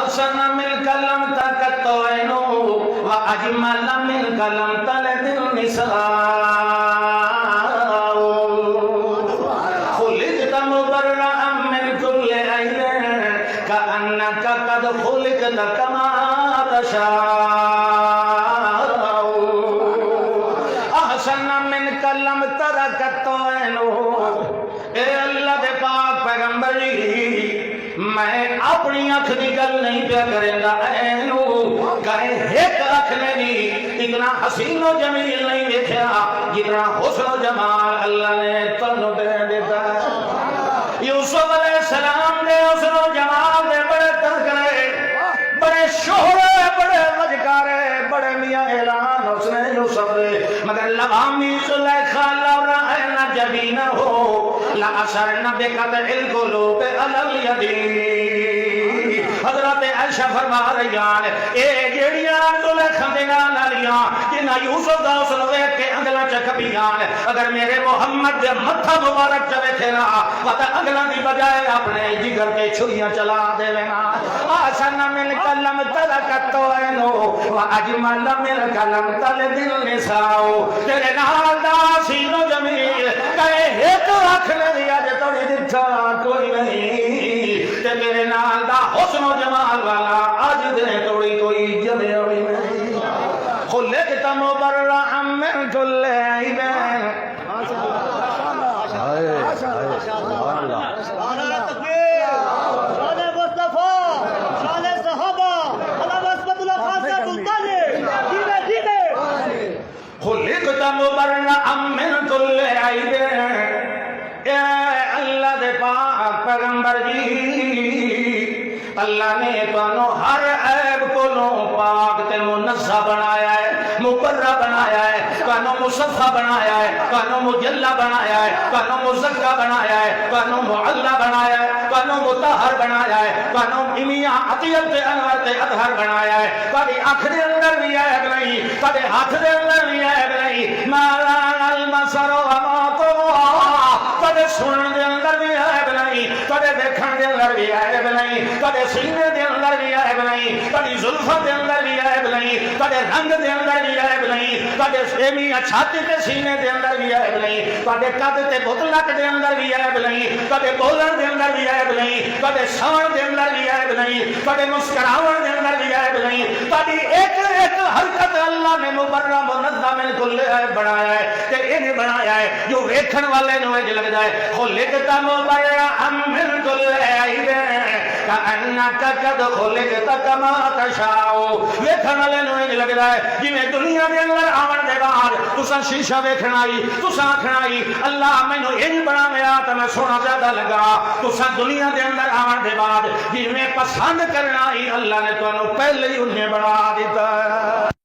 احسن منك لم تكت عين واجمل منك لم تلد النساء خلقت مبرأ من كل عيب كأنك قد خلقت كما تشاء احسن منك لم تركت عين اے اللہ دے پاک پیغمبر میں اپنی آنکھ دی گل نہیں پیا کریں گا اینو کہیں ایک آنکھ نے بھی اتنا حسین و جمیل نہیں دیکھا جتنا حسن و جمال اللہ نے تنو دے دیتا ہے یوسف علیہ السلام نے حسن و جمال دے بڑے تذکرے بڑے شہرے بڑے وجکارے بڑے میاں اعلان حسن یوسف دے مگر لوامی زلیخا لورائنا جبینہ ہو لأشرن بقطع القلوب على اليدين حضرت عائشہ فرما رہی ہیں اے جیڑیاں زلیخا دے نال والیاں جنہاں یوسف دا حسن ویکھ کے انگلاں چ کھپیاں اگر میرے محمد دے متھا مبارک چ ویکھے نا تے انگلاں دی بجائے اپنے جگر تے چھریاں چلا دے نا احسن من کلم ترکت عینو واجمل من کلم تلد النساء تیرے نال دا حسین و جمیل کہے ایک آنکھ نے دیا جے توڑی دکھا کوئی نہیں تے میرے نال دا حسن و جمال والا آج دے توڑی کوئی جمع ہوئی نہیں خلقت مبرأ من كل عیب خلقت مبرأ من كل عیب اے اللہ دے پاک پیغمبر جی اللہ نے تو ہر عیب کو پاک تے منزہ بنایا ہے مبرہ بنایا ہے کانو مصفہ بنایا ہے کانو مجلہ بنایا ہے کانو مزکہ بنایا ہے کانو معلہ بنایا ہے کانو متحر بنایا ہے کانو امیاں عطیت تے انور تے اطہر بنایا ہے کبھی آنکھ دے اندر بھی عیب نہیں کبھی ہاتھ دے اندر بھی عیب نہیں مالان المسر و ماتو کدے سنن دے اندر بھی عیب نہیں کدے دیکھن دے اندر بھی عیب نہیں کدے سینے دے اندر بھی عیب نہیں کدے زلفہ دے اندر بھی عیب نہیں کدے رنگ دے اندر بھی عیب نہیں کدے سیمی چھاتی تے سینے دے اندر بھی عیب نہیں کدے قد تے بطلق دے اندر بھی عیب نہیں کدے بولن دے اندر بھی عیب نہیں کدے سون دے اندر بھی عیب نہیں کدے مسکراون دے اندر بھی عیب نہیں کدے ایک ایک حرکت اللہ نے مبرہ منظم من کل عیب بنایا ہے تے انہیں بنایا ہے جو ویکھن والے نو اج لگدا ہے خلقت مبرأ من کل عیب کأنک قد خلقت کما تشاء ویکھن والے نو اج لگدا ہے جویں دنیا دے اندر آون دے بعد تساں شیشہ ویکھنا آئی تساں آکھنا آئی اللہ مینوں انج بناویا تے میں سونا زیادہ لگا تساں دنیا دے اندر آون دے بعد جویں پسند کرنا آئی اللہ نے تانوں پہلے ہی انہیں بنا دیتا ہے